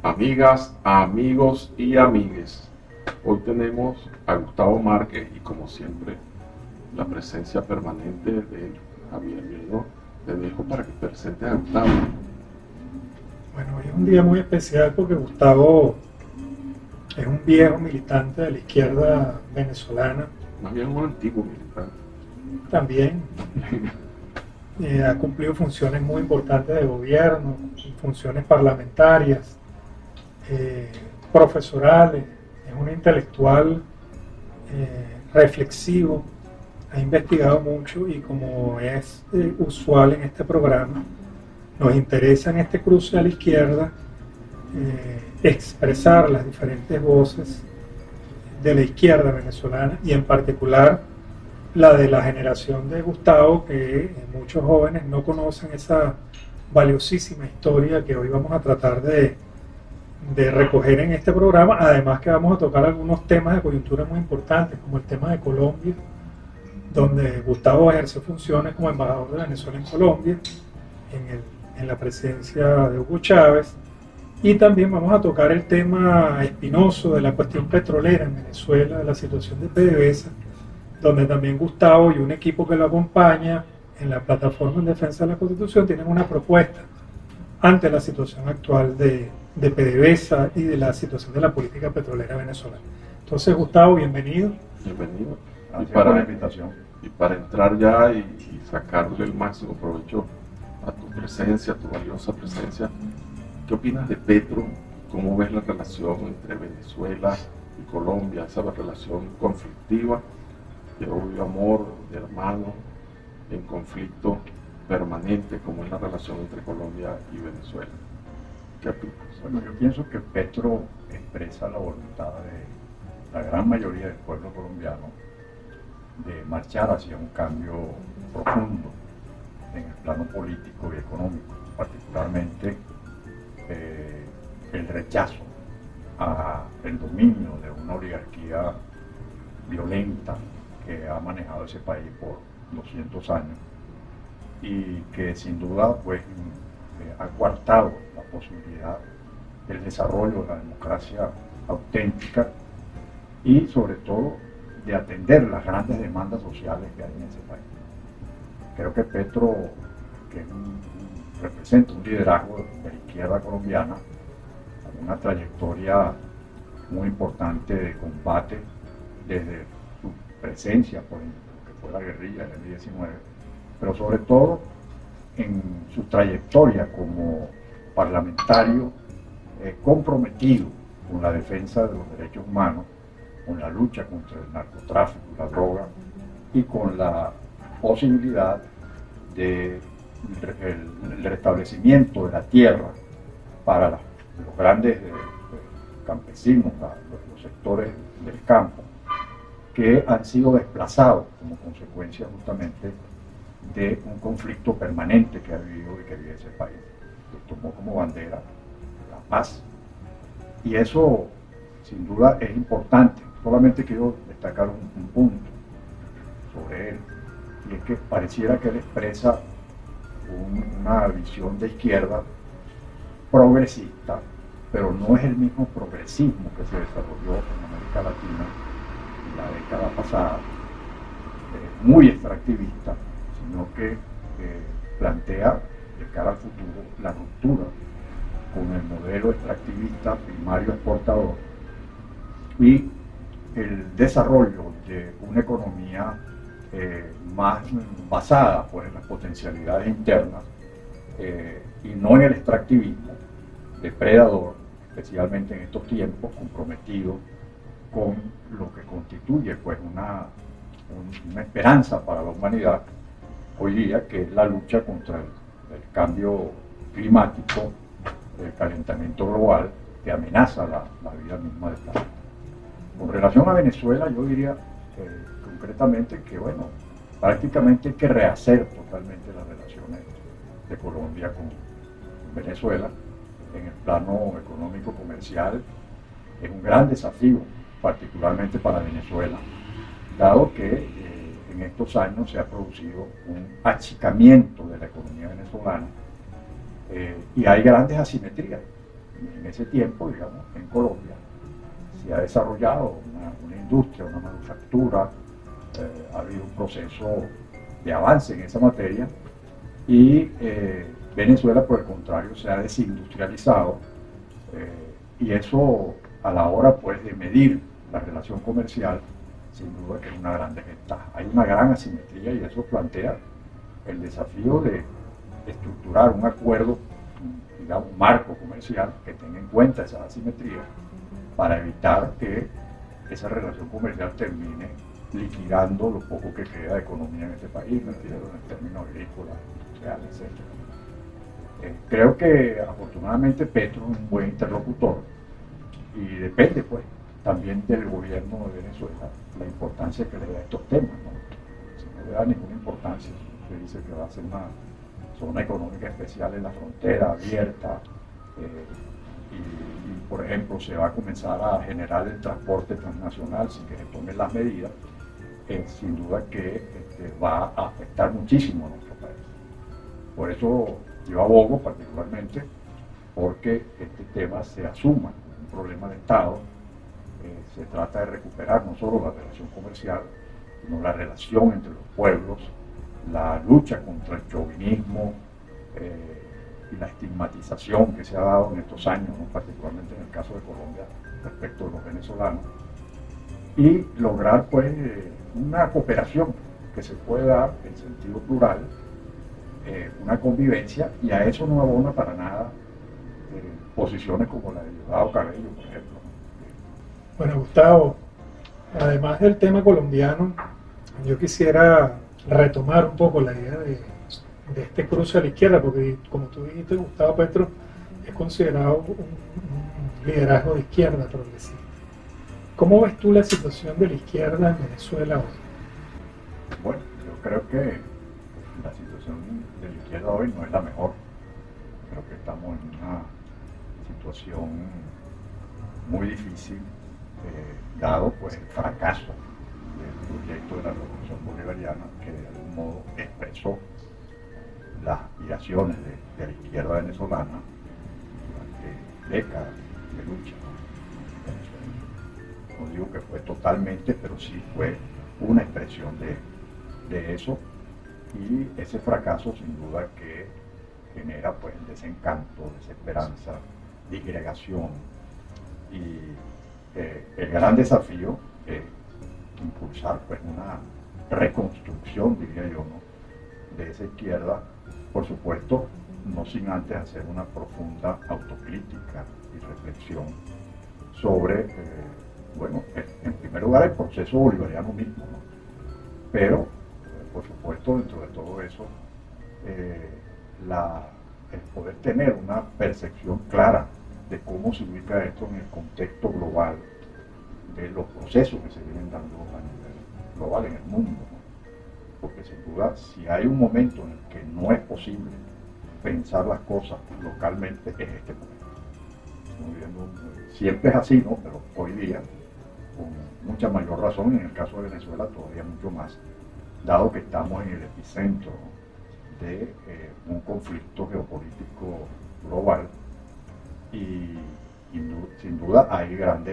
Amigas, amigos y amigues. Hoy tenemos a Gustavo Márquez y como siempre la presencia permanente de Javier Miedo. Te dejo para que presentes a Gustavo. Bueno, hoy es un día muy especial porque Gustavo es un viejo militante de la izquierda venezolana, Más bien un antiguo militante. también ha cumplido funciones muy importantes de gobierno, funciones parlamentarias, profesorales, es un intelectual reflexivo, ha investigado mucho y como es usual en este programa, nos interesa en este cruce a la izquierda expresar las diferentes voces de la izquierda venezolana y en particular la de la generación de Gustavo, que muchos jóvenes no conocen esa valiosísima historia que hoy vamos a tratar de recoger en este programa, además que vamos a tocar algunos temas de coyuntura muy importantes, como el tema de Colombia, donde Gustavo ejerce funciones como embajador de Venezuela en Colombia, en la presidencia de Hugo Chávez, y también vamos a tocar el tema espinoso de la cuestión petrolera en Venezuela, de la situación de PDVSA, donde también Gustavo y un equipo que lo acompaña en la plataforma en defensa de la Constitución tienen una propuesta ante la situación actual de PDVSA y de la situación de la política petrolera venezolana. Entonces, Gustavo, bienvenido. Bienvenido. Gracias por la invitación. Y para entrar ya y sacarle el máximo provecho a tu presencia, a tu valiosa presencia, ¿qué opinas de Petro? ¿Cómo ves la relación entre Venezuela y Colombia? Esa relación conflictiva, de odio, amor, de hermano, en conflicto permanente, como es la relación entre Colombia y Venezuela. ¿Qué opinas? Bueno, yo pienso que Petro expresa la voluntad de la gran mayoría del pueblo colombiano de marchar hacia un cambio profundo en el plano político y económico, particularmente el rechazo al dominio de una oligarquía violenta que ha manejado ese país por 200 años y que sin duda pues ha coartado la posibilidad del desarrollo de la democracia auténtica y sobre todo de atender las grandes demandas sociales que hay en ese país. Creo que Petro, que representa un liderazgo de la izquierda colombiana, con una trayectoria muy importante de combate desde su presencia por lo que fue la guerrilla del M-19, pero sobre todo en su trayectoria como parlamentario comprometido con la defensa de los derechos humanos, con la lucha contra el narcotráfico y la droga y con la posibilidad del restablecimiento de la tierra para los grandes campesinos, los sectores del campo que han sido desplazados como consecuencia justamente de un conflicto permanente que ha vivido y que vive ese país. Lo tomó como bandera la paz y eso sin duda es importante. Solamente quiero destacar un punto sobre él, y es que pareciera que él expresa una visión de izquierda progresista, pero no es el mismo progresismo que se desarrolló en América Latina en la década pasada, muy extractivista, sino que plantea de cara al futuro la ruptura con el modelo extractivista primario exportador y el desarrollo de una economía más basada pues, en las potencialidades internas y no en el extractivismo depredador, especialmente en estos tiempos, comprometido con lo que constituye pues, una esperanza para la humanidad hoy día, que es la lucha contra el cambio climático, el calentamiento global que amenaza la vida misma del planeta. Con relación a Venezuela, yo diría concretamente que, bueno, prácticamente hay que rehacer totalmente las relaciones de Colombia con Venezuela en el plano económico comercial. Es un gran desafío, particularmente para Venezuela, dado que en estos años se ha producido un achicamiento de la economía venezolana y hay grandes asimetrías en ese tiempo, digamos, en Colombia, se ha desarrollado una industria, una manufactura, ha habido un proceso de avance en esa materia y Venezuela, por el contrario, se ha desindustrializado y eso a la hora pues, de medir la relación comercial, sin duda que es una gran desventaja. Hay una gran asimetría y eso plantea el desafío de estructurar un acuerdo, digamos, un marco comercial que tenga en cuenta esa asimetría para evitar que esa relación comercial termine liquidando lo poco que queda de economía en este país, me refiero en términos agrícolas, industriales, etc. Creo que afortunadamente Petro es un buen interlocutor y depende pues también del gobierno de Venezuela la importancia que le da a estos temas, ¿no? Si no le da ninguna importancia, se dice que va a ser una zona económica especial en la frontera, abierta, y por ejemplo se va a comenzar a generar el transporte transnacional sin que se tomen las medidas, sin duda que va a afectar muchísimo a nuestro país. Por eso yo abogo particularmente porque este tema se asuma como un problema de Estado. Se trata de recuperar no solo la relación comercial, sino la relación entre los pueblos, la lucha contra el chauvinismo y la estigmatización que se ha dado en estos años, ¿no? Particularmente en el caso de Colombia respecto de los venezolanos, y lograr pues una cooperación que se puede dar en sentido plural, una convivencia, y a eso no abona para nada posiciones como la de Diosdado Cabello, por ejemplo. Bueno, Gustavo, además del tema colombiano, yo quisiera retomar un poco la idea de este cruce a la izquierda, porque como tú dijiste, Gustavo Petro es considerado un liderazgo de izquierda progresista. ¿Cómo ves tú la situación de la izquierda en Venezuela hoy? Bueno, yo creo que la situación de la izquierda hoy no es la mejor. Creo que estamos en una situación muy difícil, dado pues el fracaso del proyecto de la Revolución Bolivariana, que de algún modo expresó las aspiraciones de la izquierda venezolana durante décadas de lucha. No digo que fue totalmente, pero sí fue una expresión de eso, y ese fracaso sin duda que genera pues desencanto, desesperanza, disgregación, y el gran desafío es impulsar pues una reconstrucción, diría yo, ¿no?, de esa izquierda, por supuesto, no sin antes hacer una profunda autocrítica y reflexión sobre, bueno, en primer lugar el proceso bolivariano mismo, ¿no? Pero, por supuesto, dentro de todo eso, el poder tener una percepción clara de cómo se ubica esto en el contexto global de los procesos que se vienen dando a nivel global en el mundo, ¿no? Porque sin duda, si hay un momento en el que no es posible pensar las cosas localmente, es este momento. Siempre es así, ¿no? Pero hoy día, con mucha mayor razón, en el caso de Venezuela todavía mucho más, dado que estamos en el epicentro de un conflicto geopolítico global, y sin duda hay gran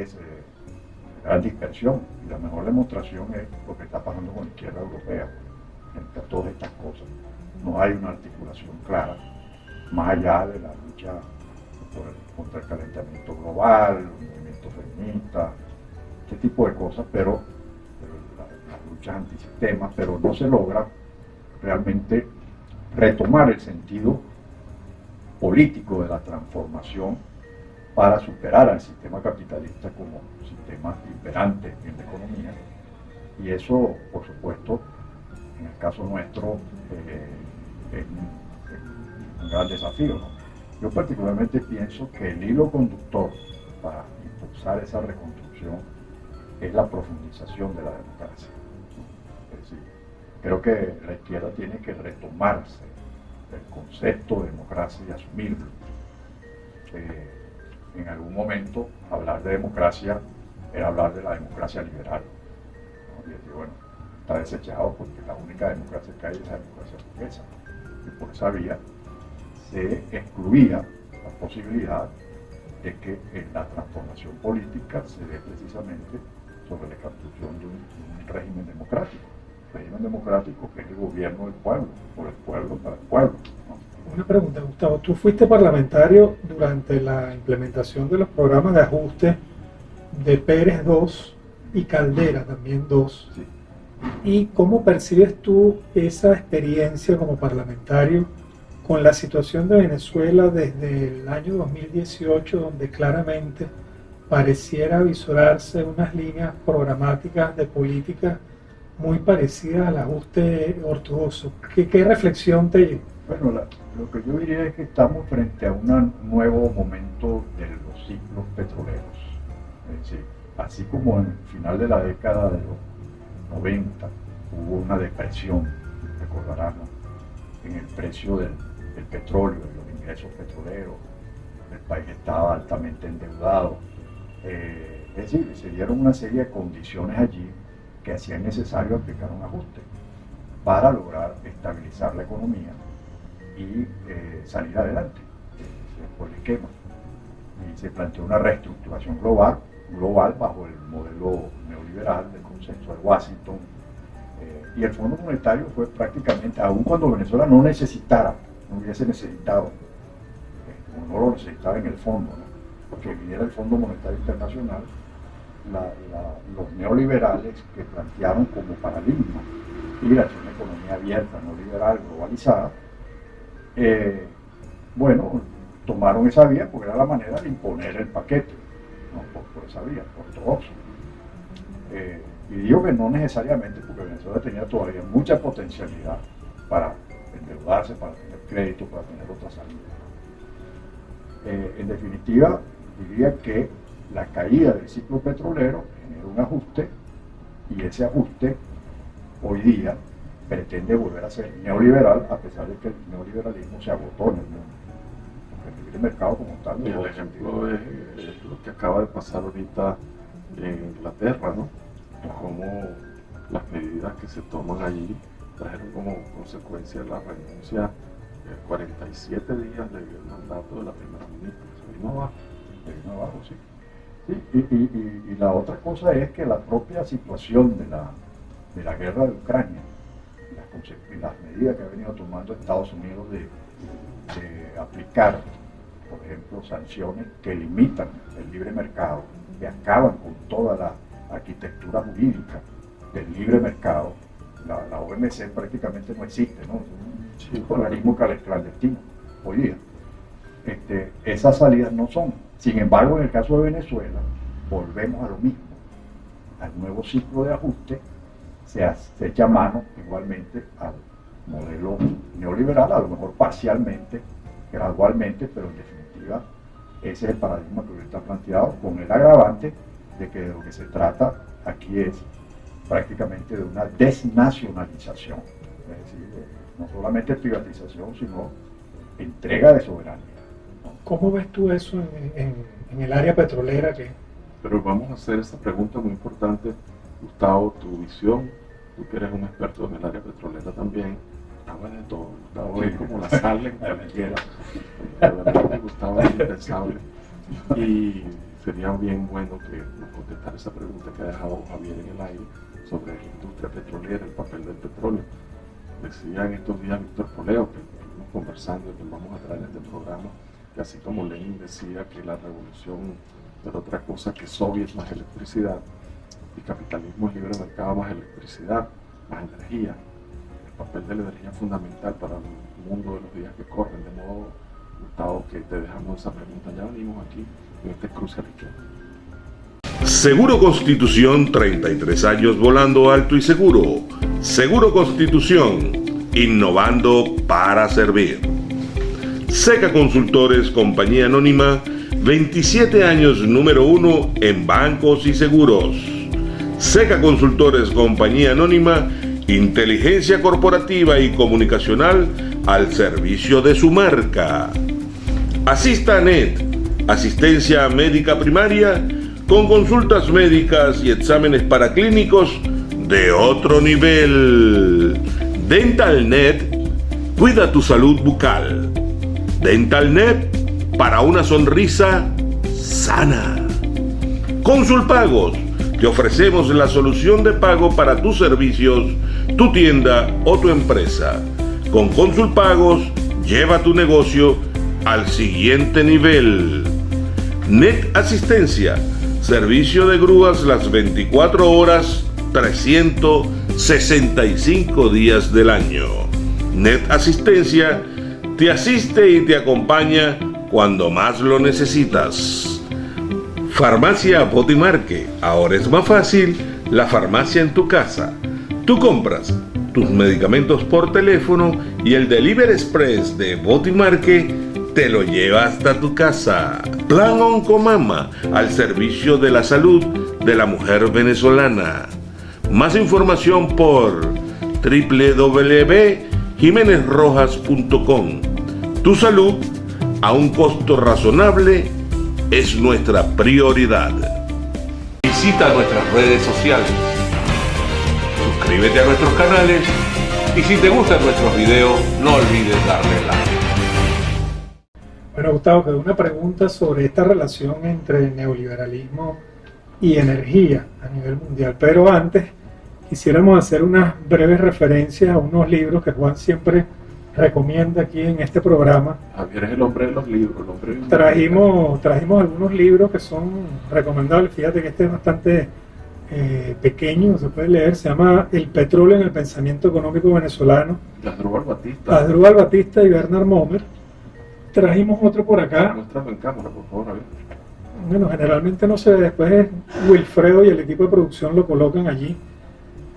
dispersión, y la mejor demostración es lo que está pasando con la izquierda europea entre todas estas cosas. No hay una articulación clara, más allá de la lucha contra el calentamiento global, los movimientos feministas, este tipo de cosas, pero las luchas antisistemas, pero no se logra realmente retomar el sentido político de la transformación para superar al sistema capitalista como sistema imperante en la economía. Y eso, por supuesto, en el caso nuestro, es un gran desafío, ¿no? Yo particularmente pienso que el hilo conductor para impulsar esa reconstrucción es la profundización de la democracia. Es decir, creo que la izquierda tiene que retomarse el concepto de democracia y asumirlo. En algún momento hablar de democracia era hablar de la democracia liberal, ¿no? Y decir, bueno, está desechado porque la única democracia que hay es la democracia burguesa, y por esa vía se excluía la posibilidad es que en la transformación política se ve precisamente sobre la construcción de un régimen democrático. Régimen democrático que es el gobierno del pueblo, por el pueblo, para el pueblo, ¿no? Una pregunta, Gustavo. Tú fuiste parlamentario durante la implementación de los programas de ajuste de Pérez 2 y Caldera también 2. Sí. ¿Y cómo percibes tú esa experiencia como parlamentario con la situación de Venezuela desde el año 2018, donde claramente pareciera visorarse unas líneas programáticas de política muy parecidas al ajuste ortodoxo? ¿Qué reflexión te lleva? Bueno, lo que yo diría es que estamos frente a un nuevo momento de los ciclos petroleros. Es decir, así como en el final de la década de los 90 hubo una depresión, recordarán, ¿no?, en el precio del petróleo, de los ingresos petroleros, el país estaba altamente endeudado. Es decir, se dieron una serie de condiciones allí que hacían necesario aplicar un ajuste para lograr estabilizar la economía y salir adelante. Ese fue el esquema. Y se planteó una reestructuración global bajo el modelo neoliberal del consenso de Washington. Y el Fondo Monetario fue prácticamente, aun cuando Venezuela no hubiese necesitado, no lo necesitaba en el fondo, ¿no?, porque viniera el Fondo Monetario Internacional, los neoliberales que plantearon como paradigma ir hacia una economía abierta, no liberal, globalizada, bueno, tomaron esa vía porque era la manera de imponer el paquete, ¿no?, por esa vía, ortodoxo. Y digo que no necesariamente, porque Venezuela tenía todavía mucha potencialidad para endeudarse, para tener crédito, para tener otras salidas. En definitiva, diría que la caída del ciclo petrolero genera un ajuste, y ese ajuste hoy día pretende volver a ser neoliberal, a pesar de que el neoliberalismo se agotó en el mundo. Porque el libre mercado como tal... Y el ejemplo es lo que acaba de pasar ahorita en Inglaterra, ¿no? Cómo las medidas que se toman allí trajeron como consecuencia la renuncia de 47 días del mandato de la primera ministra. Se vino abajo, sí. Sí, y la otra cosa es que la propia situación de la guerra de Ucrania y las medidas que ha venido tomando Estados Unidos de aplicar, por ejemplo, sanciones que limitan el libre mercado, que acaban con toda la arquitectura jurídica del libre mercado. La OMC prácticamente no existe, ¿no? Es un organismo clandestino hoy día. Esas salidas no son. Sin embargo, en el caso de Venezuela, volvemos a lo mismo. Al nuevo ciclo de ajuste se echa mano igualmente al modelo neoliberal, a lo mejor parcialmente, gradualmente, pero en definitiva ese es el paradigma que hoy está planteado, con el agravante de que de lo que se trata aquí es prácticamente de una desnacionalización, es decir, no solamente privatización, sino entrega de soberanía. ¿Cómo ves tú eso en el área petrolera? Pero vamos a hacer esa pregunta muy importante, Gustavo, tu visión, tú que eres un experto en el área petrolera también, Gustavo es de todo, Gustavo es como la sal en cualquiera, la verdad que Gustavo es impensable, y sería bien bueno que nos contestara esa pregunta que ha dejado Javier en el aire sobre la industria petrolera, el papel del petróleo. Decía en estos días Víctor Poleo, que estuvimos conversando y que vamos a traer en este programa, que así como Lenin decía que la revolución era otra cosa que soviet más electricidad, y capitalismo es libre mercado más electricidad, más energía. El papel de la energía es fundamental para el mundo de los días que corren, de modo, Gustavo, que te dejamos esa pregunta. Ya venimos aquí en este cruce riquero. Seguro Constitución, 33 años volando alto y seguro. Seguro Constitución, innovando para servir. Seca Consultores, compañía anónima, 27 años número 1 en bancos y seguros. Seca Consultores, compañía anónima, inteligencia corporativa y comunicacional al servicio de su marca. Asistanet, asistencia médica primaria con consultas médicas y exámenes paraclínicos de otro nivel. DentalNet, cuida tu salud bucal. DentalNet, para una sonrisa sana. Consulpagos. Te ofrecemos la solución de pago para tus servicios, tu tienda o tu empresa. Con Consulpagos, lleva tu negocio al siguiente nivel. Net Asistencia, servicio de grúas las 24 horas, 365 días del año. Net Asistencia te asiste y te acompaña cuando más lo necesitas. Farmacia Botimarque, ahora es más fácil, la farmacia en tu casa. Tú compras tus medicamentos por teléfono y el Delivery Express de Botimarque te lo lleva hasta tu casa. Plan Oncomama, al servicio de la salud de la mujer venezolana. Más información por www.jimenezrojas.com. Tu salud a un costo razonable es nuestra prioridad. Visita nuestras redes sociales. Suscríbete a nuestros canales y si te gustan nuestros videos, no olvides darle like. Bueno, Gustavo, quedó una pregunta sobre esta relación entre neoliberalismo y energía a nivel mundial, pero antes quisiéramos hacer unas breves referencias a unos libros que Juan siempre recomienda aquí en este programa. Javier es el hombre de los libros. El hombre de Trajimos algunos libros que son recomendables. Fíjate que este es bastante pequeño, se puede leer. Se llama El petróleo en el pensamiento económico venezolano. Asdrúbal Batista y Bernard Momer. Trajimos otro por acá. Muéstralo en cámara, por favor, Javier. Bueno, generalmente no se ve. Después Wilfredo y el equipo de producción lo colocan allí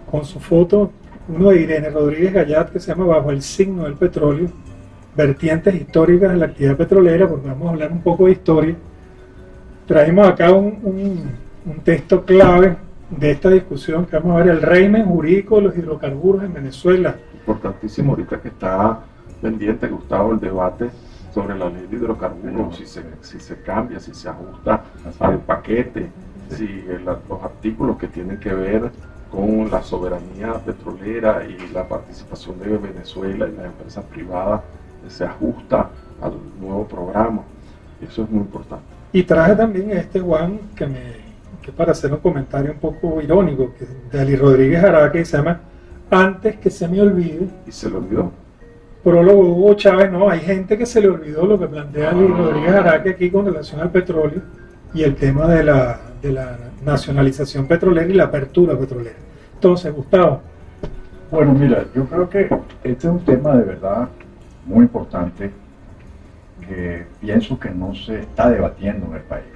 con su foto. Uno de Irene Rodríguez Gallat que se llama Bajo el signo del petróleo, vertientes históricas de la actividad petrolera, porque vamos a hablar un poco de historia. Traemos acá un texto clave de esta discusión que vamos a ver, el régimen jurídico de los hidrocarburos en Venezuela. Importantísimo ahorita que está pendiente, Gustavo, el debate sobre la ley de hidrocarburos, si se cambia, si se ajusta al paquete, si los artículos que tienen que ver con la soberanía petrolera y la participación de Venezuela y las empresas privadas se ajusta al nuevo programa. Eso es muy importante. Y traje también Juan, que para hacer un comentario un poco irónico, que de Ali Rodríguez Araque, que se llama Antes que se me olvide. ¿Y se le olvidó? Prólogo Hugo Chávez. No, hay gente que se le olvidó lo que plantea Ali Rodríguez Araque aquí con relación al petróleo y el tema de la nacionalización petrolera y la apertura petrolera. Entonces, Gustavo. Bueno, mira, yo creo que este es un tema de verdad muy importante que pienso que no se está debatiendo en el país.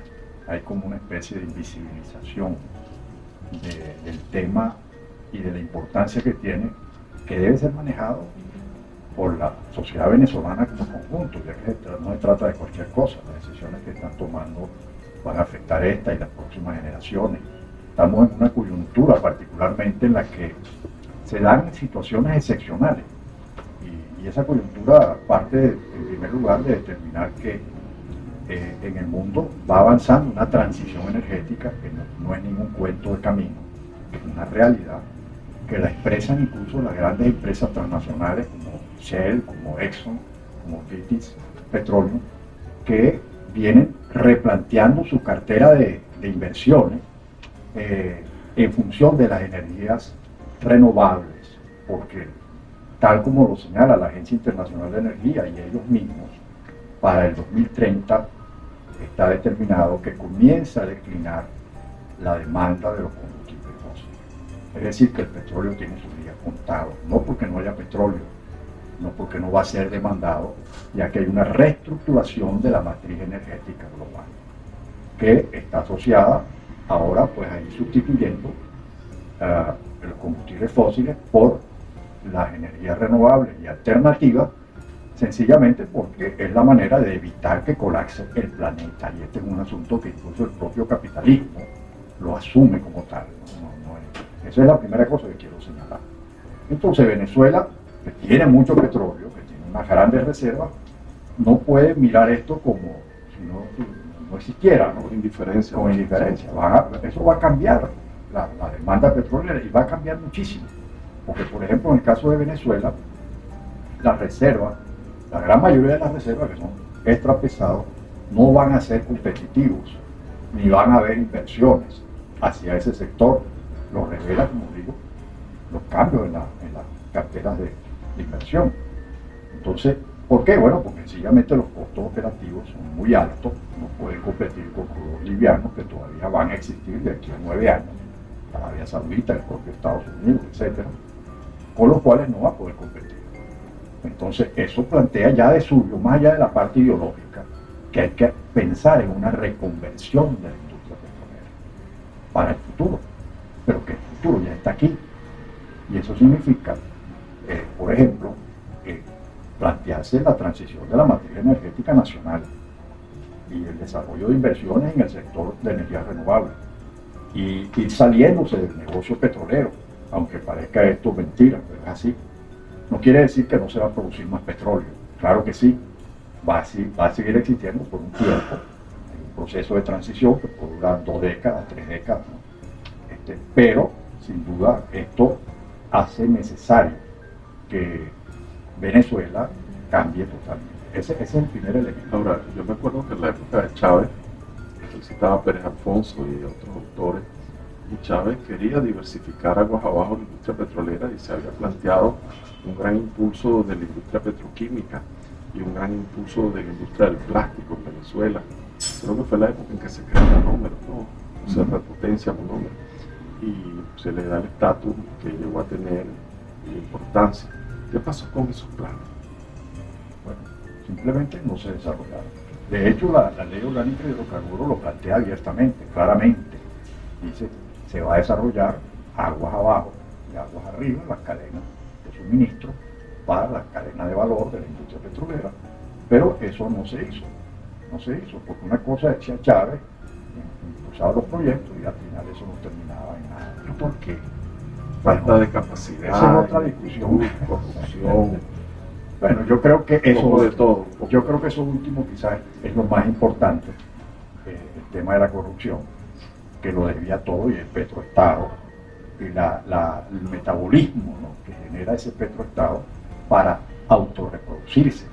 Hay como una especie de invisibilización del tema y de la importancia que tiene, que debe ser manejado por la sociedad venezolana como conjunto, ya que no se trata de cualquier cosa. Las decisiones que están tomando van a afectar esta y las próximas generaciones. Estamos en una coyuntura particularmente en la que se dan situaciones excepcionales y esa coyuntura parte en primer lugar de determinar que en el mundo va avanzando una transición energética que no es ningún cuento de camino, es una realidad que la expresan incluso las grandes empresas transnacionales como Shell, como Exxon, como British Petroleum, que vienen replanteando su cartera de inversiones en función de las energías renovables, porque tal como lo señala la Agencia Internacional de Energía y ellos mismos, para el 2030 está determinado que comienza a declinar la demanda de los combustibles fósiles. Es decir, que el petróleo tiene sus días contados, no porque no haya petróleo, no porque no va a ser demandado, ya que hay una reestructuración de la matriz energética global, que está asociada ahora pues a ir sustituyendo los combustibles fósiles por las energías renovables y alternativas, sencillamente porque es la manera de evitar que colapse el planeta, y este es un asunto que incluso el propio capitalismo lo asume como tal. Esa es la primera cosa que quiero señalar. Entonces Venezuela, que tiene mucho petróleo, que tiene unas grandes reservas, no puede mirar esto como si no existiera, ¿no? Con indiferencia. Con indiferencia. Eso va a cambiar la demanda petrolera y va a cambiar muchísimo. Porque, por ejemplo, en el caso de Venezuela, las reservas, la gran mayoría de las reservas que son extra pesados, no van a ser competitivos, ni van a haber inversiones hacia ese sector. Lo revela, como digo, los cambios en las carteras de inversión. Entonces, ¿por qué? Bueno, porque sencillamente los costos operativos son muy altos, no pueden competir con crudos livianos que todavía van a existir de aquí a 9 años, Arabia Saudita, el propio Estados Unidos, etcétera, con los cuales no va a poder competir. Entonces, eso plantea ya de suyo, más allá de la parte ideológica, que hay que pensar en una reconversión de la industria petrolera para el futuro, pero que el futuro ya está aquí. Y eso significa, por ejemplo, plantearse la transición de la materia energética nacional y el desarrollo de inversiones en el sector de energías renovables y ir saliéndose del negocio petrolero, aunque parezca esto mentira, pero es así. No quiere decir que no se va a producir más petróleo, claro que sí, va a seguir existiendo por un tiempo, en un proceso de transición que puede durar 2 décadas, 3 décadas, ¿no? Pero sin duda esto hace necesario que Venezuela cambie totalmente. Ese es el primer elemento. Ahora, yo me acuerdo que en la época de Chávez, él citaba a Pérez Alfonso y otros autores, y Chávez quería diversificar aguas abajo la industria petrolera y se había planteado un gran impulso de la industria petroquímica y un gran impulso de la industria del plástico en Venezuela. Creo que fue la época en que se creó Monómero, ¿no? O sea, repotencia Monómero. Y se le da el estatus que llegó a tener y la importancia. ¿Qué pasó con esos planes? Bueno, simplemente no se desarrollaron. De hecho, la ley orgánica de hidrocarburos lo plantea abiertamente, claramente. Dice, se va a desarrollar aguas abajo y aguas arriba, las cadenas de suministro para la cadena de valor de la industria petrolera. Pero eso no se hizo. No se hizo, porque una cosa decía Chávez, impulsaba los proyectos y al final eso no terminaba en nada. ¿Pero por qué? Falta de capacidad, esa es otra discusión. Corrupción. Bueno, yo creo que eso de todo. Yo creo que eso último quizás es lo más importante, el tema de la corrupción, que lo desvía todo, y el petroestado y el metabolismo, ¿no?, que genera ese petroestado para autorreproducirse,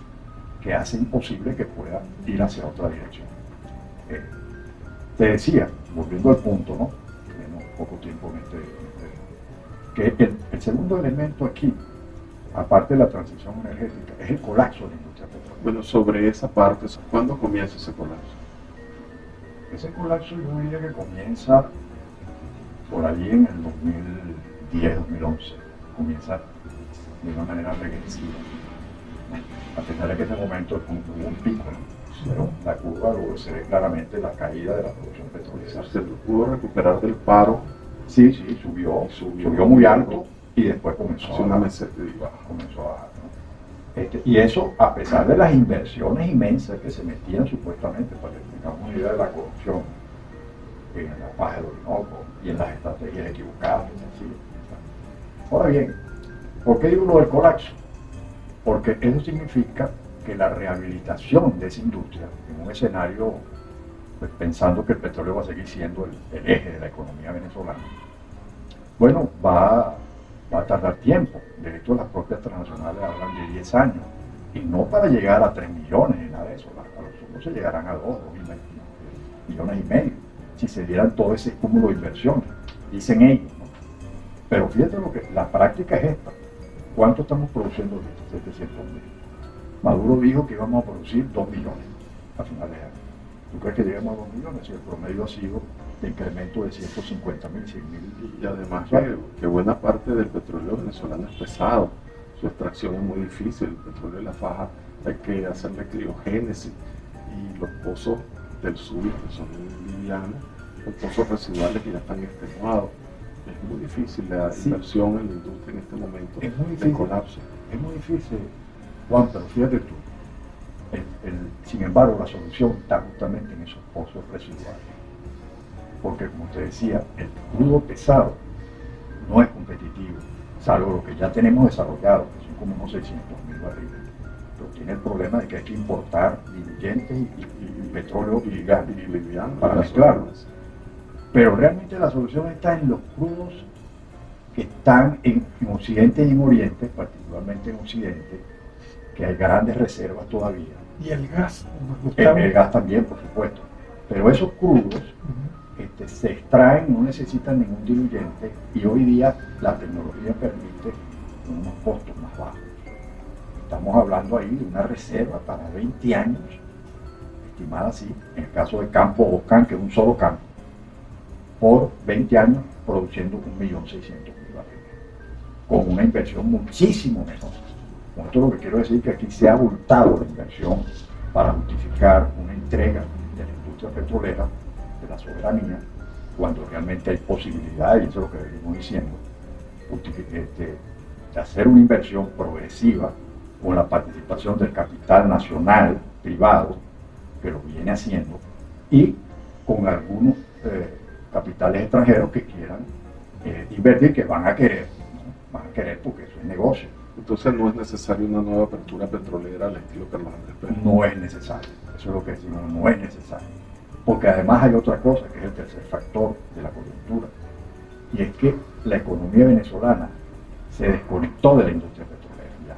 que hace imposible que pueda ir hacia otra dirección. Te decía, volviendo al punto, ¿no?, tenemos poco tiempo que el segundo elemento aquí, aparte de la transición energética, es el colapso de la industria petrolera. Bueno, sobre esa parte, ¿cuándo comienza ese colapso? Ese colapso yo diría que comienza por allí en el 2010, 2011, comienza de una manera regresiva, ¿no? A pesar de que en ese momento hubo un pico, ¿no?, pero la curva luego se ve claramente la caída de la producción petrolera. Se pudo recuperar del paro. Sí, subió muy alto y después comenzó a bajar, ¿no? Y eso a pesar de las inversiones inmensas que se metían supuestamente, para que tengamos una idea de la corrupción en la Faja del Orinoco y en las estrategias equivocadas. Ahora bien, ¿por qué digo lo del colapso? Porque eso significa que la rehabilitación de esa industria en un escenario, pues, pensando que el petróleo va a seguir siendo el eje de la economía venezolana, bueno, va a tardar tiempo. De hecho, las propias transnacionales hablan de 10 años, y no para llegar a 3 millones ni nada de eso. A los sumo se llegarán a 2 millones y medio, si se dieran todo ese cúmulo de inversiones, dicen ellos, ¿no? Pero fíjate lo que la práctica es esta. ¿Cuánto estamos produciendo ahorita? 700.000. Maduro dijo que íbamos a producir 2 millones a finales de año. ¿Tú crees que lleguemos a 2 millones? Si el promedio ha sido de incremento de 150.000, 100.000. Y además que buena parte del petróleo venezolano es pesado, su extracción es muy difícil. El petróleo de la Faja hay que hacerle criogénesis, y los pozos del sur, que son livianos, son pozos residuales que ya están extenuados. Es muy difícil la inversión en la industria en este momento. Es muy difícil, de colapso. Es muy difícil, Juan, pero fíjate tú, sin embargo, la solución está justamente en esos pozos residuales. Porque, como te decía, el crudo pesado no es competitivo, salvo lo que ya tenemos desarrollado, que son como unos 600.000 barriles. Pero tiene el problema de que hay que importar diluyentes y petróleo y gas liviano para mezclarlos. Pero realmente la solución está en los crudos que están en Occidente y en Oriente, particularmente en Occidente, que hay grandes reservas todavía, Y el gas, El gas también, por supuesto. Pero esos crudos se extraen, no necesitan ningún diluyente y hoy día la tecnología permite unos costos más bajos. Estamos hablando ahí de una reserva para 20 años, estimada así, en el caso de Campo Bocán, que es un solo campo, por 20 años produciendo 1.600.000 barriles, con una inversión muchísimo menor. Con esto lo que quiero decir es que aquí se ha abultado la inversión para justificar una entrega de la industria petrolera, de la soberanía, cuando realmente hay posibilidades, y eso es lo que venimos diciendo, de hacer una inversión progresiva con la participación del capital nacional, privado, que lo viene haciendo, y con algunos capitales extranjeros que quieran invertir, que van a querer, ¿no? Van a querer porque eso es negocio. Entonces no es necesaria una nueva apertura petrolera al estilo Carlos Andrés Pérez. No es necesario, eso es lo que decimos, no es necesario. Porque además hay otra cosa, que es el tercer factor de la coyuntura, y es que la economía venezolana se desconectó de la industria petrolera ya.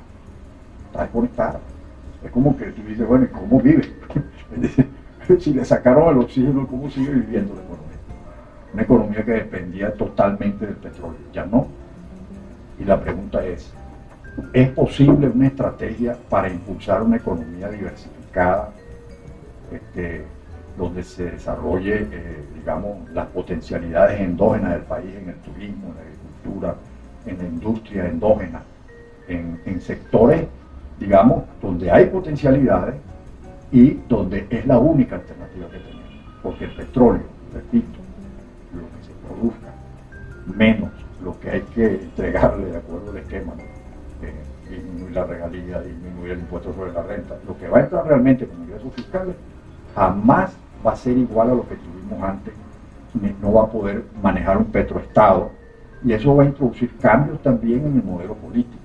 Está desconectada. Es como que tú dices, bueno, ¿y cómo vive? Si le sacaron el oxígeno, ¿cómo sigue viviendo la economía? Una economía que dependía totalmente del petróleo, ya no. Y la pregunta es posible una estrategia para impulsar una economía diversificada, donde se desarrolle, digamos, las potencialidades endógenas del país en el turismo, en la agricultura, en la industria endógena, en sectores, digamos, donde hay potencialidades y donde es la única alternativa que tenemos? Porque el petróleo, repito, lo que se produzca, menos lo que hay que entregarle de acuerdo al esquema, ¿no? Disminuir la regalía, disminuir el impuesto sobre la renta, lo que va a entrar realmente como ingresos fiscales jamás va a ser igual a lo que tuvimos antes, no va a poder manejar un petroestado, y eso va a introducir cambios también en el modelo político,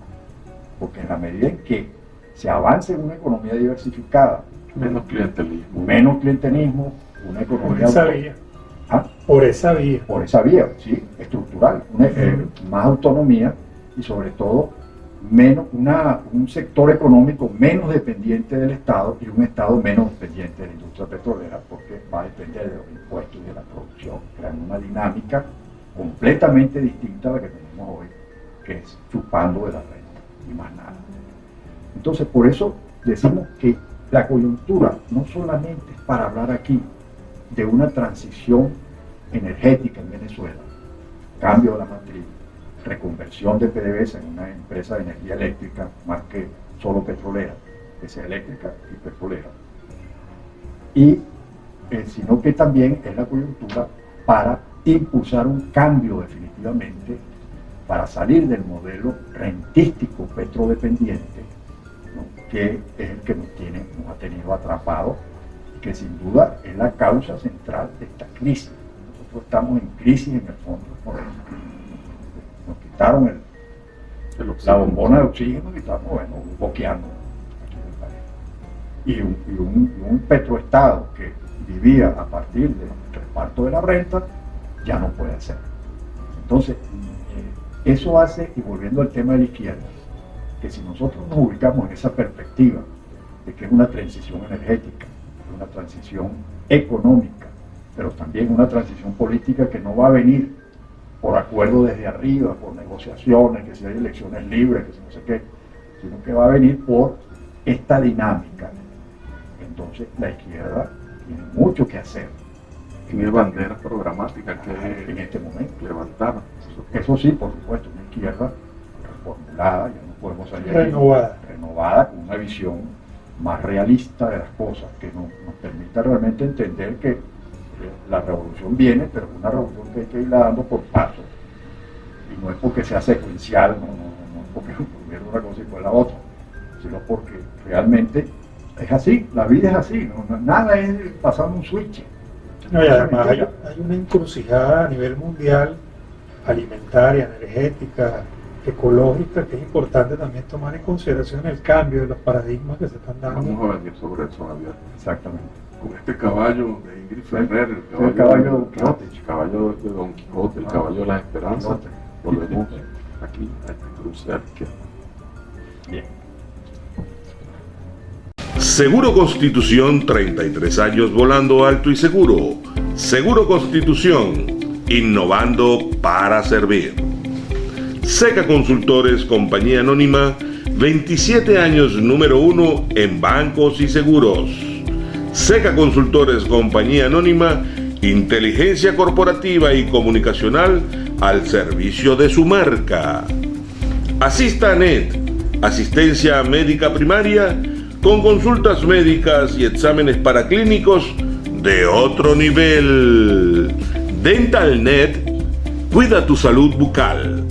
porque en la medida en que se avance en una economía diversificada, Menos clientelismo. una economía Por esa vía. por esa vía, sí, estructural, más autonomía y sobre todo un sector económico menos dependiente del Estado y un Estado menos dependiente de la industria petrolera, porque va a depender de los impuestos y de la producción, creando una dinámica completamente distinta a la que tenemos hoy, que es chupando de la renta y más nada. Entonces, por eso decimos que la coyuntura no solamente es para hablar aquí de una transición energética en Venezuela, cambio de la matriz, reconversión de PDVSA en una empresa de energía eléctrica más que solo petrolera, que sea eléctrica y petrolera, sino que también es la coyuntura para impulsar un cambio definitivamente, para salir del modelo rentístico petrodependiente, ¿no? Que es el que nos ha tenido atrapados y que sin duda es la causa central de esta crisis. Nosotros estamos en crisis en el fondo, ¿no? Nos quitaron la bombona de oxígeno y estamos, bueno, boqueando aquí en el país. Y un petroestado que vivía a partir del reparto de la renta ya no puede hacer. Entonces, eso hace, y volviendo al tema de la izquierda, que si nosotros nos ubicamos en esa perspectiva de que es una transición energética, una transición económica, pero también una transición política que no va a venir por acuerdo desde arriba, por negociaciones, que si hay elecciones libres, que si no sé qué, sino que va a venir por esta dinámica. Entonces la izquierda tiene mucho que hacer. Tiene banderas programáticas que en este momento levantar. Eso sí, por supuesto, una izquierda reformulada, ya no podemos salir renovada, con una visión más realista de las cosas, que nos permita realmente entender que la revolución viene, pero una revolución que hay que irla dando por pasos, y no es porque sea secuencial, no es porque primero una cosa y después la otra, sino porque realmente es así, la vida es así, nada es pasando un switch. No, y además hay una encrucijada a nivel mundial, alimentaria, energética, ecológica, que es importante también tomar en consideración el cambio de los paradigmas que se están dando. Vamos a venir sobre eso, Javier. Exactamente. Con este caballo de Ingrid Ferrer, el caballo de Don Quijote, el caballo de las esperanzas, volvemos aquí a este cruce a la izquierda. Bien. Seguro Constitución, 33 años volando alto y seguro. Seguro Constitución, innovando para servir. Seca Consultores, compañía anónima, 27 años número 1 en bancos y seguros. Seca Consultores, compañía anónima, inteligencia corporativa y comunicacional al servicio de su marca. Asistanet, asistencia médica primaria con consultas médicas y exámenes paraclínicos de otro nivel. DentalNet, cuida tu salud bucal.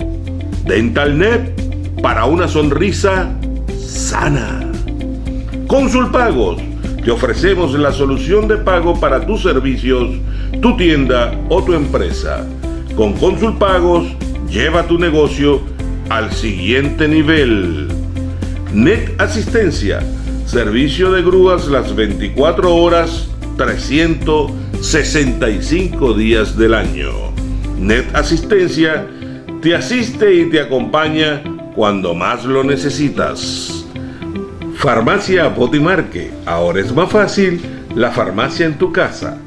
DentalNet, para una sonrisa sana. Consulpagos, te ofrecemos la solución de pago para tus servicios, tu tienda o tu empresa. Con Consulpagos, lleva tu negocio al siguiente nivel. Net Asistencia, servicio de grúas las 24 horas, 365 días del año. Net Asistencia te asiste y te acompaña cuando más lo necesitas. Farmacia Potimarque, ahora es más fácil la farmacia en tu casa.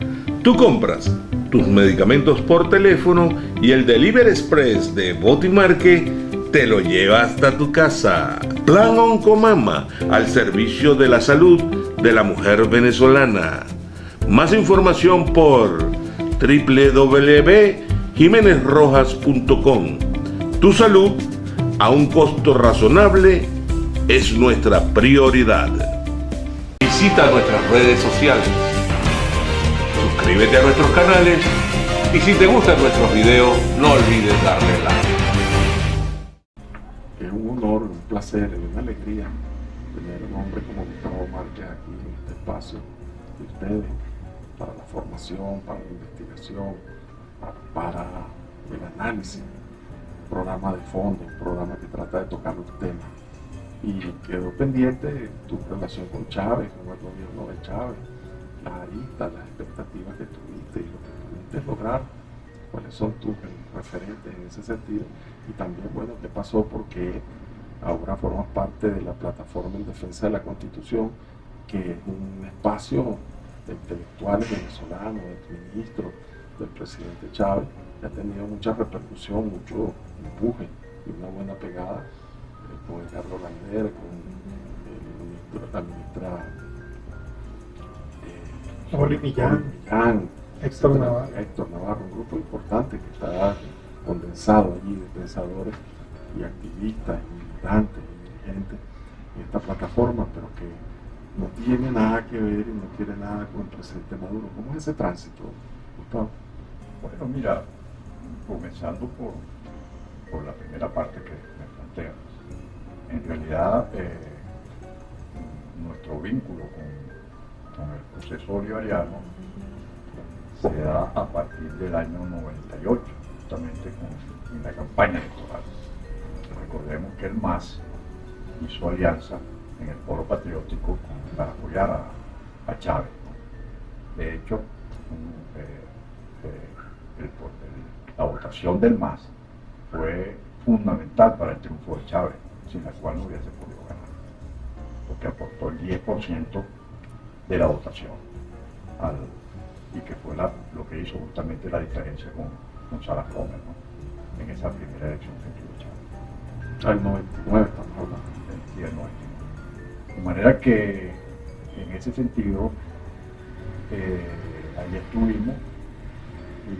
Tú compras tus medicamentos por teléfono y el Delivery Express de Potimarque te lo lleva hasta tu casa. Plan Oncomama, al servicio de la salud de la mujer venezolana. Más información por www.jimenezrojas.com. Tu salud a un costo razonable es nuestra prioridad. Visita nuestras redes sociales. Suscríbete a nuestros canales y si te gustan nuestros videos, no olvides darle like. Es un honor, un placer y una alegría tener un hombre como Gustavo Márquez aquí en este espacio de ustedes para la formación, para la investigación, para el análisis. Un programa de fondo, un programa que trata de tocar los temas. Y quedó pendiente tu relación con Chávez, con el gobierno de Chávez, las aristas, las expectativas que tuviste y lo que pudiste lograr, cuáles son tus referentes en ese sentido, y también, bueno, qué pasó porque ahora formas parte de la plataforma en defensa de la Constitución, que es un espacio de intelectuales venezolanos, de ministros, del presidente Chávez, que ha tenido mucha repercusión, mucho empuje y una buena pegada con Edgardo Lander, con la ministra Oli Millán, Héctor Navarro, un grupo importante que está condensado allí de pensadores y activistas, y militantes, y dirigentes en esta plataforma, pero que no tiene nada que ver y no quiere nada con el presidente Maduro. ¿Cómo es ese tránsito, Gustavo? Bueno, mira, comenzando por la primera parte que me planteas. En realidad, nuestro vínculo con el proceso bolivariano se da a partir del año 98, justamente en la campaña electoral. Recordemos que el MAS hizo alianza en el Foro Patriótico para apoyar a Chávez, ¿no? De hecho, la votación del MAS fue fundamental para el triunfo de Chávez, sin la cual no hubiese podido ganar, porque aportó el 10% de la votación, y que fue lo que hizo justamente la diferencia con Salas Gómez, ¿no? En esa primera elección que tuvo Chávez. Al 99 estamos hablando. Sí, el 99. De manera que, en ese sentido, ahí estuvimos y,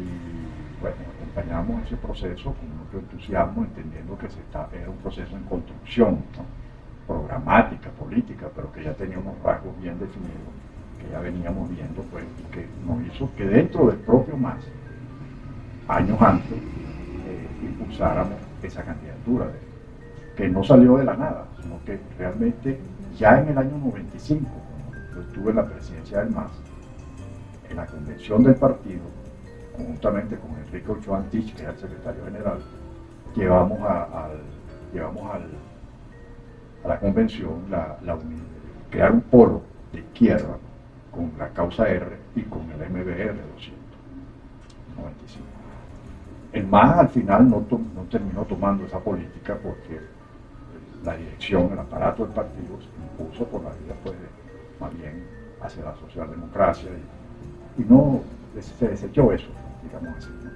bueno, acompañamos ese proceso con mucho entusiasmo, entendiendo que era un proceso en construcción, ¿no? Programática, política, pero que ya tenía unos rasgos bien definidos, que ya veníamos viendo, pues, y que nos hizo que dentro del propio MAS, años antes, impulsáramos esa candidatura, que no salió de la nada, sino que realmente ya en el año 95, cuando yo estuve en la presidencia del MAS, en la convención del partido, conjuntamente con Enrique Ochoa Antich, que era el secretario general, llevamos a la convención crear un polo de izquierda con la causa R y con el MBR 295. El MAS al final no terminó tomando esa política porque la dirección, el aparato del partido se impuso por la vía, pues, de hacia la socialdemocracia y no se desechó eso, digamos así, ¿no?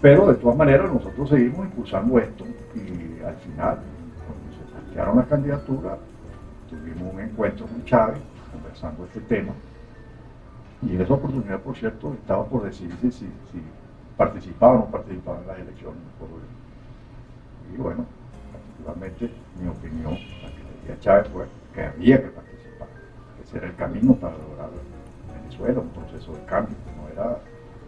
Pero de todas maneras nosotros seguimos impulsando esto y al final, cuando se plantearon las candidaturas, tuvimos un encuentro con Chávez conversando este tema y en esa oportunidad, por cierto, estaba por decidirse si participaba o no participaba en las elecciones. Y bueno, particularmente mi opinión, la que le di a Chávez, fue que había que participar, que ese era el camino para lograr Venezuela, un proceso de cambio, que no era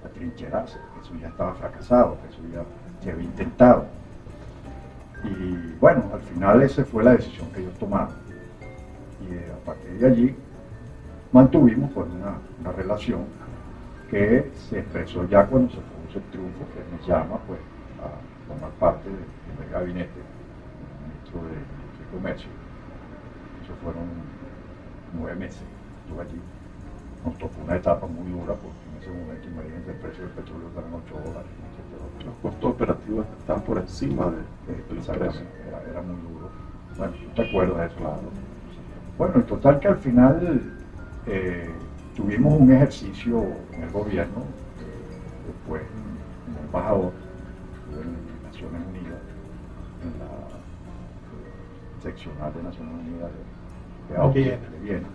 atrincherarse, que eso ya estaba fracasado, que eso ya se había intentado. Y bueno, al final esa fue la decisión que ellos tomaron. Y a partir de allí mantuvimos pues una relación que se expresó ya cuando se produjo el triunfo, que nos llama pues a formar parte del gabinete del ministro de Comercio. Eso fueron 9 meses, estuve allí. Nos tocó una etapa muy dura porque en ese momento, imagínense, el precio del petróleo estaba en $8, etc. Los costos operativos están por encima de los precios. Era muy duro. Bueno, ¿tú te acuerdas de eso? Claro. Bueno, en total que al final tuvimos un ejercicio en el gobierno, después como embajador, estuve en Naciones Unidas, en la seccional de Naciones Unidas de Austria, de Viena,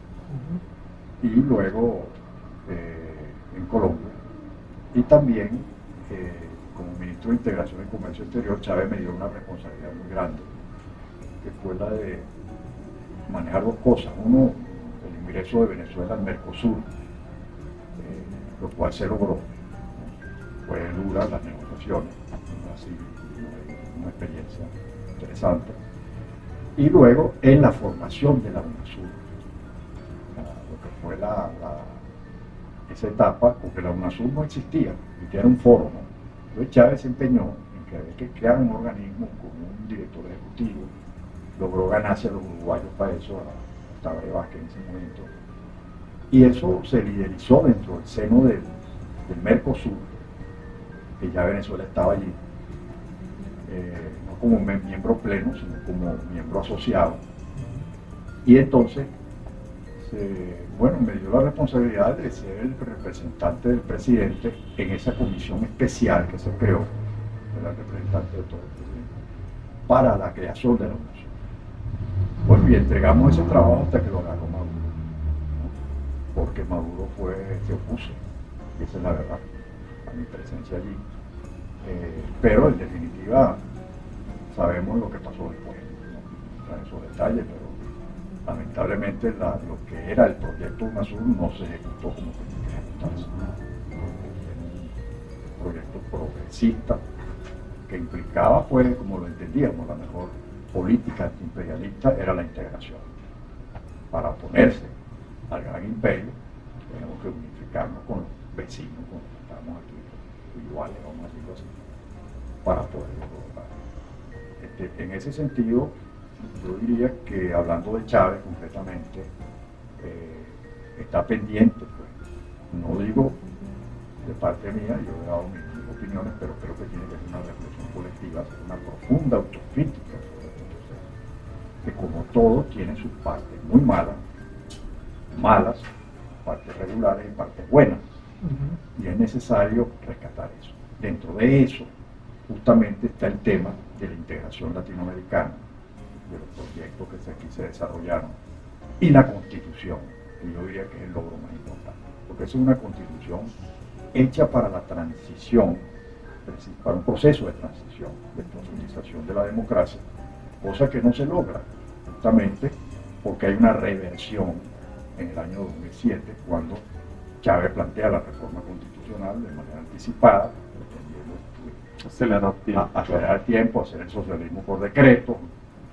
y luego en Colombia, y también como ministro de Integración y Comercio Exterior. Chávez me dio una responsabilidad muy grande, que fue la de manejar 2 cosas. Uno, el ingreso de Venezuela al Mercosur, lo cual se logró. Fue dura las negociaciones, así, una experiencia interesante. Y luego en la formación de la UNASUR, lo que fue esa etapa, porque la UNASUR no existía, y que era un foro, ¿no? Entonces Chávez se empeñó en que había que crear un organismo con un director ejecutivo, logró ganarse a los uruguayos para eso, a Tabaré Vázquez en ese momento, y eso se liderizó dentro del seno del Mercosur, que ya Venezuela estaba allí, no como miembro pleno, sino como miembro asociado. Y entonces, bueno, me dio la responsabilidad de ser el representante del presidente en esa comisión especial que se creó, era el representante de todo el presidente, para la creación de la UNASUR. Bueno, y entregamos ese trabajo hasta que lo agarró Maduro, ¿no? Porque Maduro se opuso, y esa es la verdad, a mi presencia allí. Pero en definitiva sabemos lo que pasó después, no en esos detalles, pero lamentablemente lo que era el proyecto UNASUR no se ejecutó como tenía que ejecutarse. Un proyecto progresista que implicaba, pues, como lo entendíamos, la mejor política antiimperialista era la integración. Para oponerse al gran imperio tenemos que unificarnos con los vecinos, con los que estamos aquí, iguales, vamos a decirlo así, para poderlo lograr. En ese sentido, yo diría que, hablando de Chávez concretamente, está pendiente, pues. No digo de parte mía, yo he dado mis opiniones, pero creo que tiene que ser una reflexión colectiva, hacer una profunda autocrítica sobre este proceso, que como todo tiene sus partes muy malas, partes regulares y partes buenas, y es necesario rescatar eso. Dentro de eso, justamente está el tema de la integración latinoamericana, de los proyectos que aquí se desarrollaron, y la Constitución, que yo diría que es el logro más importante, porque es una Constitución hecha para la transición, para un proceso de transición, de profundización de la democracia, cosa que no se logra, justamente porque hay una reversión en el año 2007, cuando Chávez plantea la reforma constitucional de manera anticipada, pretendiendo acelerar el tiempo, hacer el socialismo por decreto,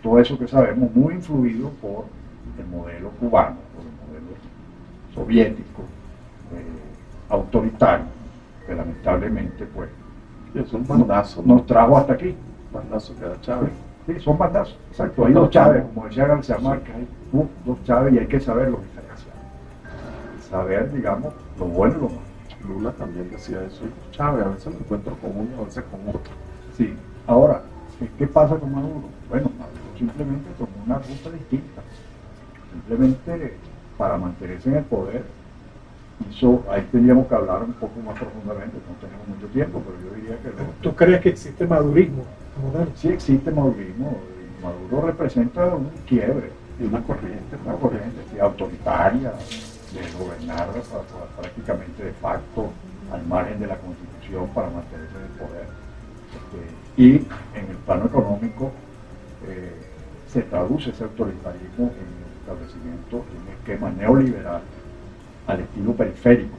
todo eso que sabemos, muy influido por el modelo cubano, por el modelo soviético, autoritario, que lamentablemente pues es un bandazo, nos trajo hasta aquí. Bandazo que da Chávez. Sí, son bandazos, exacto. Hay 2 Chávez, como decía García Márquez, hay 2 Chávez y hay que saberlo diferenciar. Saber, digamos, lo bueno y lo malo. Lula también decía eso, y Chávez, a veces me encuentro con uno, a veces con otro. Sí, ahora, ¿qué pasa con Maduro? Bueno, Maduro simplemente tomó una ruta distinta. Simplemente para mantenerse en el poder, ahí tendríamos que hablar un poco más profundamente, no tenemos mucho tiempo, pero yo diría que... ¿Tú crees que existe madurismo? Sí existe madurismo, y Maduro representa un quiebre, una corriente autoritaria, de gobernar prácticamente de facto al margen de la Constitución para mantenerse en el poder. Y en el plano económico se traduce ese autoritarismo en el establecimiento de un esquema neoliberal al estilo periférico,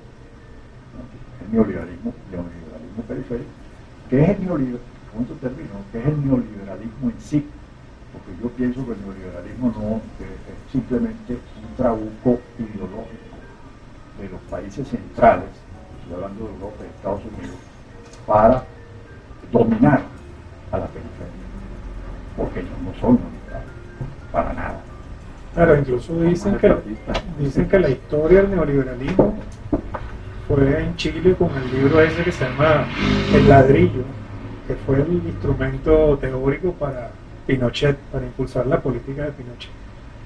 ¿no? El neoliberalismo periférico, que es el neoliberalismo, que es el neoliberalismo en sí, porque yo pienso que el neoliberalismo no es simplemente un trabuco ideológico de los países centrales, estoy hablando de Europa y Estados Unidos, para dominar a la periferia, porque ellos no son neoliberales, para nada. Claro, incluso dicen que la historia del neoliberalismo fue en Chile con el libro ese que se llama El Ladrillo, que fue el instrumento teórico para Pinochet, para impulsar la política de Pinochet.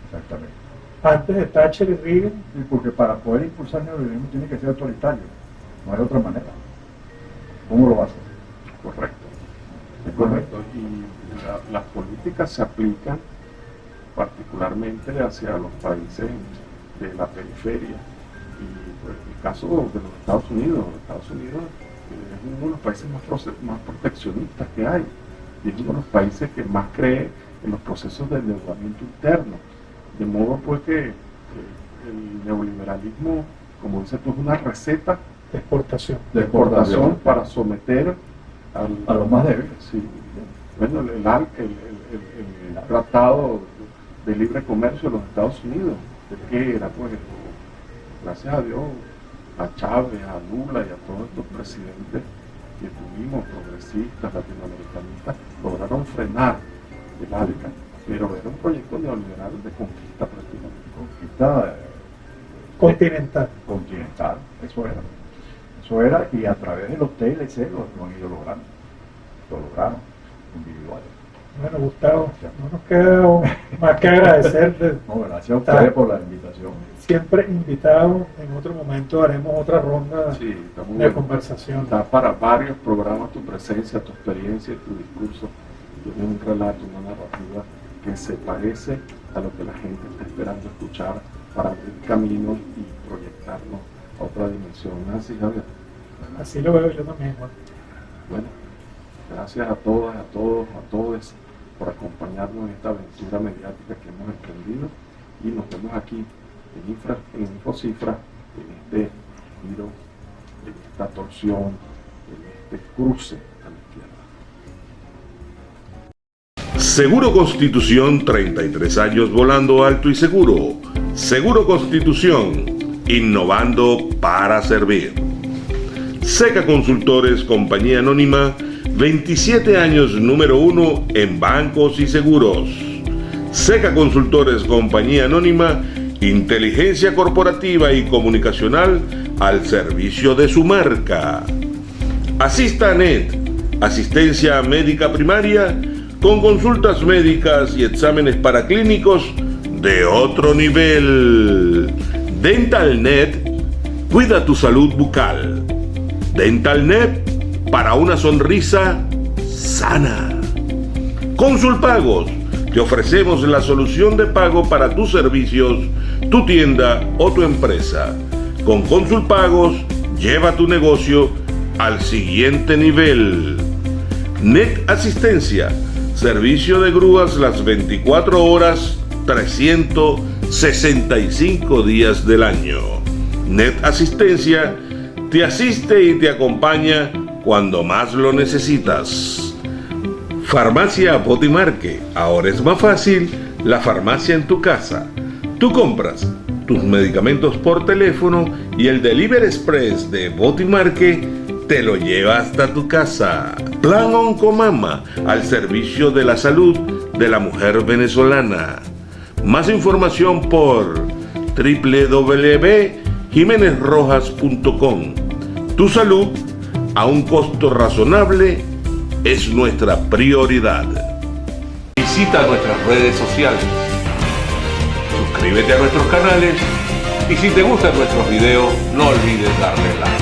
Exactamente. Antes de Thatcher y Reagan. Y porque para poder impulsar el neoliberalismo tiene que ser autoritario, no hay otra manera. ¿Cómo lo va a hacer? Correcto. Y las políticas se aplican particularmente hacia los países de la periferia. Y pues, el caso de los Estados Unidos es uno de los países más proteccionistas que hay, y es uno de los países que más cree en los procesos de endeudamiento interno, de modo pues que el neoliberalismo, como dices tú, es una receta de exportación para someter a los más débiles. Sí. Bueno, el tratado de libre comercio de los Estados Unidos, ¿de qué era? Pues gracias a Dios, a Chávez, a Lula y a todos estos presidentes que tuvimos, progresistas, latinoamericanistas, lograron frenar el ALCA, pero era un proyecto neoliberal de conquista prácticamente. Conquista continental, eso era, y a través de los TLC lo han ido logrando, lo lograron individuales. Bueno, Gustavo, no nos queda más que agradecerte. No, gracias a ustedes por la invitación. Siempre invitado, en otro momento haremos otra ronda de conversación. Da para varios programas tu presencia, tu experiencia y tu discurso. Tienes un relato, una narrativa que se parece a lo que la gente está esperando escuchar para abrir caminos y proyectarnos a otra dimensión. ¿Así, Javier? Así lo veo yo también, Juan. Bueno, gracias a todas, a todos, a todos por acompañarnos en esta aventura mediática que hemos emprendido, y nos vemos aquí en Infocifra, en este giro, en esta torsión, en este cruce a la izquierda. Seguro Constitución, 33 años volando alto y seguro. Seguro Constitución, innovando para servir. Seca Consultores, compañía anónima, 27 años número 1 en bancos y seguros. Seca Consultores, compañía anónima, inteligencia corporativa y comunicacional al servicio de su marca. Asistanet, asistencia médica primaria con consultas médicas y exámenes paraclínicos de otro nivel. DentalNet, cuida tu salud bucal. DentalNet, para una sonrisa sana. Consulpagos, te ofrecemos la solución de pago para tus servicios, tu tienda o tu empresa. Con Consulpagos, lleva tu negocio al siguiente nivel. Net Asistencia, servicio de grúas las 24 horas, 365 días del año. Net Asistencia te asiste y te acompaña cuando más lo necesitas. Farmacia Potimarque, ahora es más fácil la farmacia en tu casa. Tú compras tus medicamentos por teléfono y el Delivery Express de Potimarque te lo lleva hasta tu casa. Plan Oncomama, al servicio de la salud de la mujer venezolana. Más información por www.jimenezrojas.com. Tu salud a un costo razonable es nuestra prioridad. Visita nuestras redes sociales. Suscríbete a nuestros canales Y si te gustan nuestros videos, no olvides darle like.